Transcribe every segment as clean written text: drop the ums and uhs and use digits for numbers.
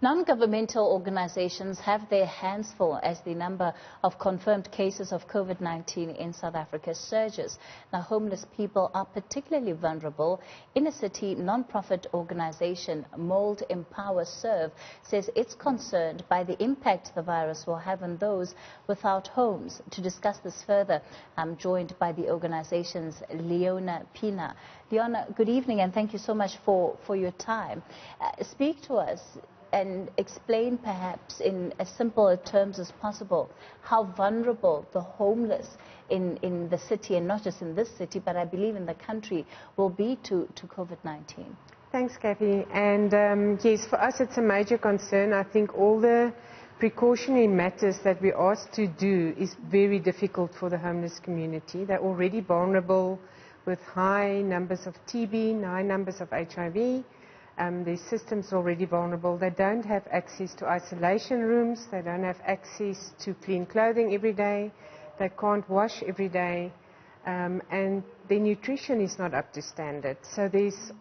Non-governmental organizations have their hands full as the number of confirmed cases of COVID-19 in South Africa surges. Now, homeless people are particularly vulnerable. Inner City non-profit organization Mold Empower Serve says it's concerned by the impact the virus will have on those without homes. To discuss this further, I'm joined by the organization's Leona Pienaar. Leona, good evening and thank you so much for your time. Speak to us and explain perhaps in as simple terms as possible how vulnerable the homeless in the city, and not just in this city, but I believe in the country, will be to COVID-19. Thanks, Cathy. And yes, for us it's a major concern. I think all the precautionary matters that we asked to do is very difficult for the homeless community. They're already vulnerable with high numbers of TB, high numbers of HIV. Their system's already vulnerable. They don't have access to isolation rooms. They don't have access to clean clothing every day. They can't wash every day. And their nutrition is not up to standard. So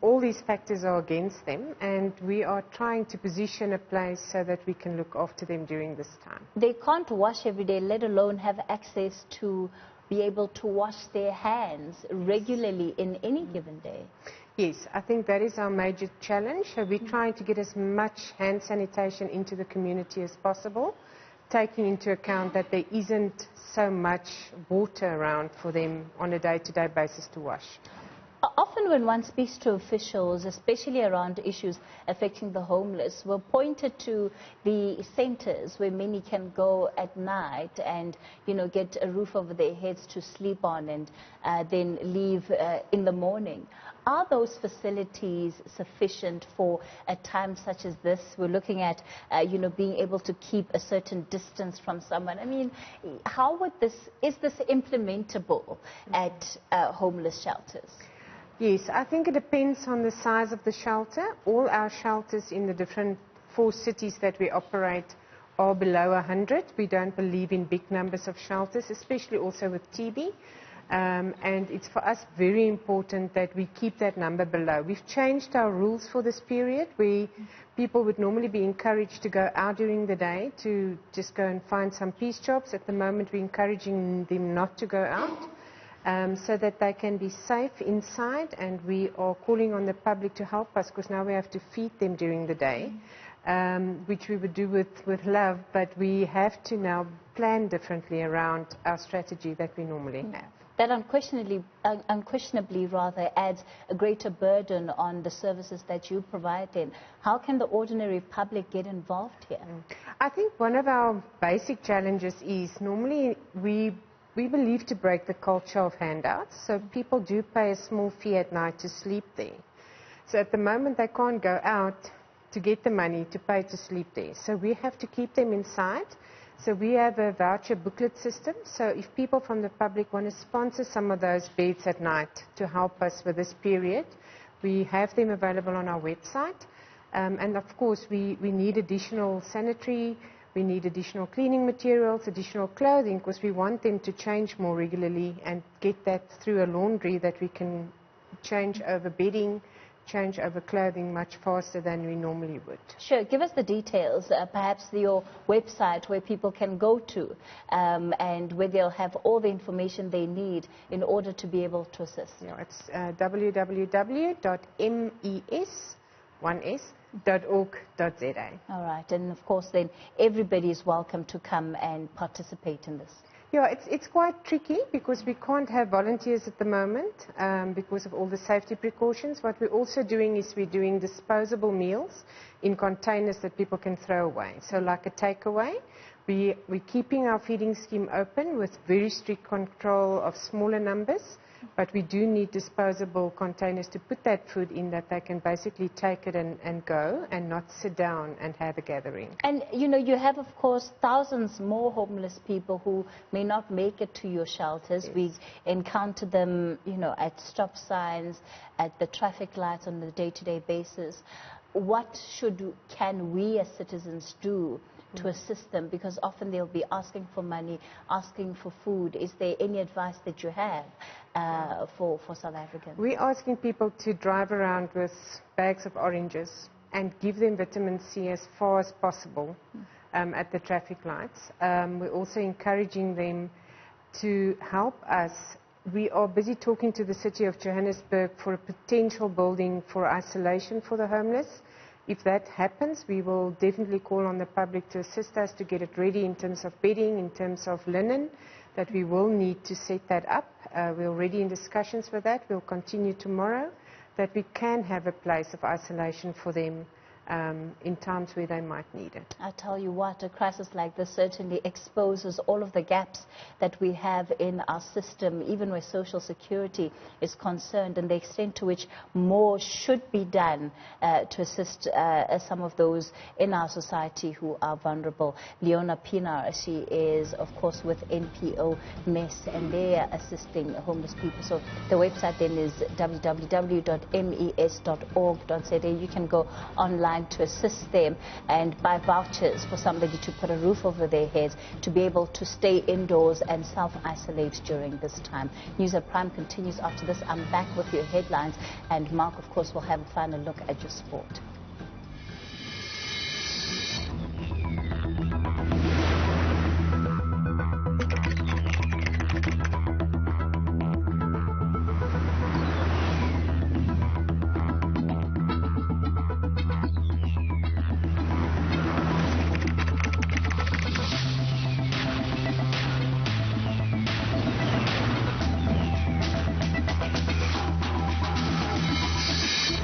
all these factors are against them, and we are trying to position a place so that we can look after them during this time. They can't wash every day, let alone have access to be able to wash their hands regularly in any given day. Yes, I think that is our major challenge. So we're trying to get as much hand sanitation into the community as possible, taking into account that there isn't so much water around for them on a day-to-day basis to wash. Often when one speaks to officials, especially around issues affecting the homeless, we're pointed to the centers where many can go at night and, get a roof over their heads to sleep on and then leave in the morning. Are those facilities sufficient for a time such as this? We're looking at, being able to keep a certain distance from someone. I mean, is this implementable at homeless shelters? Yes, I think it depends on the size of the shelter. All our shelters in the different 4 cities that we operate are below 100. We don't believe in big numbers of shelters, especially also with TB. And it's for us very important that we keep that number below. We've changed our rules for this period, where people would normally be encouraged to go out during the day to just go and find some piece jobs. At the moment, we're encouraging them not to go out. So that they can be safe inside, and we are calling on the public to help us, because now we have to feed them during the day, which we would do with love, but we have to now plan differently around our strategy that we normally have. That unquestionably rather adds a greater burden on the services that you provide then. How can the ordinary public get involved here? I think one of our basic challenges is normally we believe to break the culture of handouts, so people do pay a small fee at night to sleep there. So at the moment they can't go out to get the money to pay to sleep there. So we have to keep them inside. So we have a voucher booklet system. So if people from the public want to sponsor some of those beds at night to help us with this period, we have them available on our website. And of course we need additional sanitary. We need additional cleaning materials, additional clothing, because we want them to change more regularly and get that through a laundry that we can change over bedding, change over clothing much faster than we normally would. Sure. Give us the details, perhaps your website where people can go to and where they'll have all the information they need in order to be able to assist. Yeah, it's www.mes.org.za. All right, and of course then everybody is welcome to come and participate in this. Yeah, it's quite tricky because we can't have volunteers at the moment because of all the safety precautions. What we're also doing is we're doing disposable meals in containers that people can throw away. So like a takeaway, we're keeping our feeding scheme open with very strict control of smaller numbers. But we do need disposable containers to put that food in, that they can basically take it and go and not sit down and have a gathering. And, you have, of course, thousands more homeless people who may not make it to your shelters. Yes. We encounter them, at stop signs, at the traffic lights on a day-to-day basis. What can we as citizens do to assist them? Because often they'll be asking for money, asking for food. Is there any advice that you have for South Africans? We're asking people to drive around with bags of oranges, and give them vitamin C as far as possible at the traffic lights. We're also encouraging them to help us. We are busy talking to the City of Johannesburg for a potential building for isolation for the homeless. If that happens, we will definitely call on the public to assist us to get it ready in terms of bedding, in terms of linen, that we will need to set that up. We're already in discussions with that. We'll continue tomorrow, that we can have a place of isolation for them in times where they might need it. I tell you what, a crisis like this certainly exposes all of the gaps that we have in our system, even where social security is concerned, and the extent to which more should be done to assist some of those in our society who are vulnerable. Leona Pienaar, she is, of course, with NPO MES, and they are assisting homeless people. So the website then is www.mes.org.za. You can go online to assist them and buy vouchers for somebody to put a roof over their heads, to be able to stay indoors and self-isolate during this time. News at Prime continues after this. I'm back with your headlines, and Mark, of course, will have a final look at your sport.